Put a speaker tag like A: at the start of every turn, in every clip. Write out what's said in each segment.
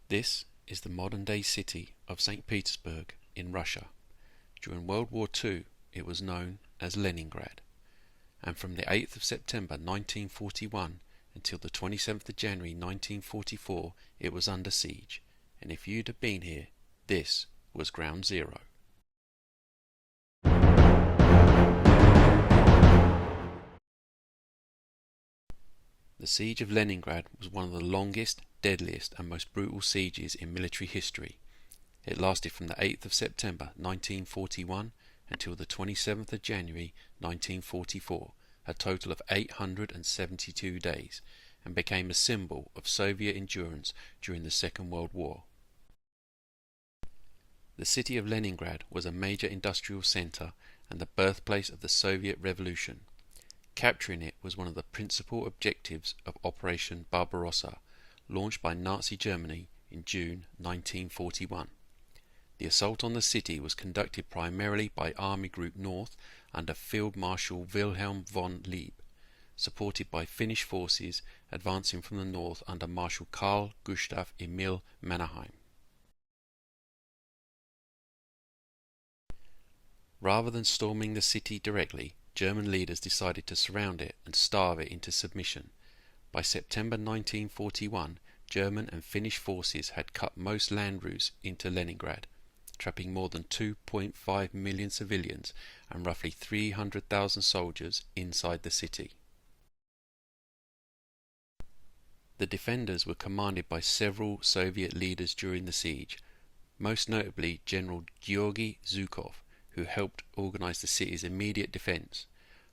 A: This is the modern-day city of St. Petersburg in Russia. During World War II it was known as Leningrad, and from the 8th of September 1941 until the 27th of January 1944 it was under siege, and if you'd have been here, this was ground zero. The Siege of Leningrad was one of the longest, deadliest and most brutal sieges in military history. It lasted from the 8th of September 1941 until the 27th of January 1944, a total of 872 days, and became a symbol of Soviet endurance during the Second World War. The city of Leningrad was a major industrial center and the birthplace of the Soviet Revolution. Capturing it was one of the principal objectives of Operation Barbarossa, launched by Nazi Germany in June 1941. The assault on the city was conducted primarily by Army Group North under Field Marshal Wilhelm von Lieb, supported by Finnish forces advancing from the north under Marshal Karl Gustav Emil Mannerheim. Rather than storming the city directly, German leaders decided to surround it and starve it into submission. By September 1941, German and Finnish forces had cut most land routes into Leningrad, trapping more than 2.5 million civilians and roughly 300,000 soldiers inside the city. The defenders were commanded by several Soviet leaders during the siege, most notably General Georgy Zhukov, who helped organize the city's immediate defense.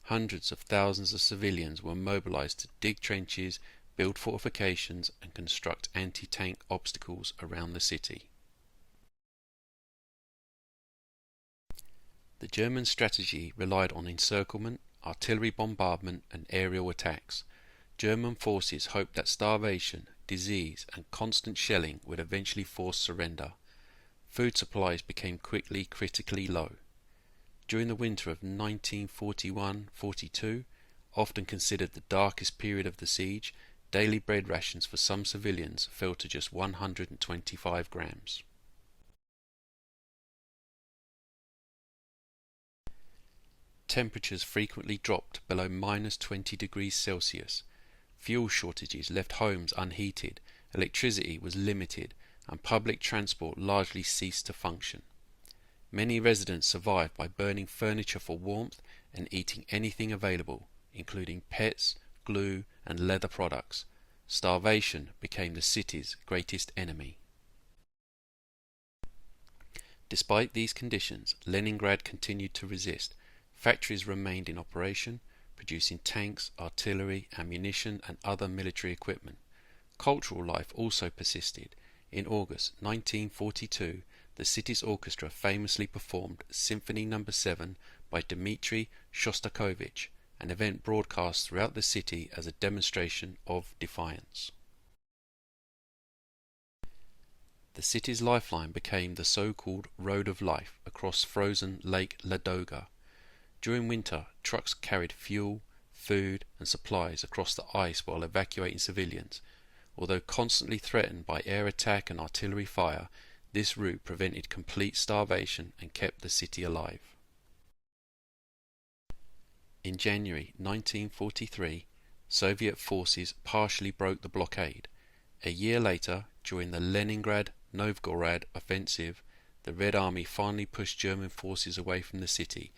A: Hundreds of thousands of civilians were mobilized to dig trenches, build fortifications, and construct anti-tank obstacles around the city. The German strategy relied on encirclement, artillery bombardment, and aerial attacks. German forces hoped that starvation, disease, and constant shelling would eventually force surrender. Food supplies became quickly critically low. During the winter of 1941-42, often considered the darkest period of the siege, daily bread rations for some civilians fell to just 125 grams. Temperatures frequently dropped below -20 degrees Celsius. Fuel shortages left homes unheated, electricity was limited, and public transport largely ceased to function. Many residents survived by burning furniture for warmth and eating anything available, including pets, glue, and leather products. Starvation became the city's greatest enemy. Despite these conditions, Leningrad continued to resist. Factories remained in operation, producing tanks, artillery, ammunition, and other military equipment. Cultural life also persisted. In August 1942, the city's orchestra famously performed Symphony No. 7 by Dmitri Shostakovich, an event broadcast throughout the city as a demonstration of defiance. The city's lifeline became the so-called Road of Life across frozen Lake Ladoga. During winter, trucks carried fuel, food, and supplies across the ice while evacuating civilians. Although constantly threatened by air attack and artillery fire, this route prevented complete starvation and kept the city alive. In January 1943, Soviet forces partially broke the blockade. A year later, during the Leningrad-Novgorod offensive, the Red Army finally pushed German forces away from the city,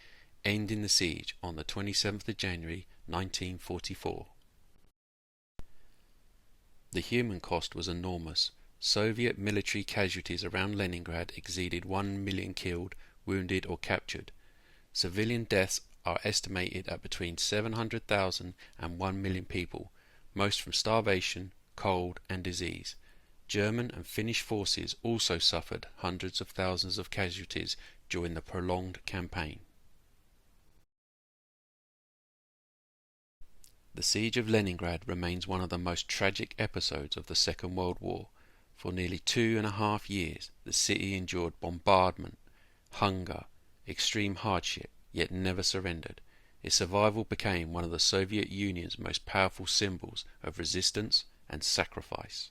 A: ending the siege on the 27th of January 1944. The human cost was enormous. Soviet military casualties around Leningrad exceeded 1 million killed, wounded or captured. Civilian deaths are estimated at between 700,000 and 1 million people, most from starvation, cold and disease. German and Finnish forces also suffered hundreds of thousands of casualties during the prolonged campaign. The Siege of Leningrad remains one of the most tragic episodes of the Second World War. For nearly 2.5 years, the city endured bombardment, hunger, extreme hardship, yet never surrendered. Its survival became one of the Soviet Union's most powerful symbols of resistance and sacrifice.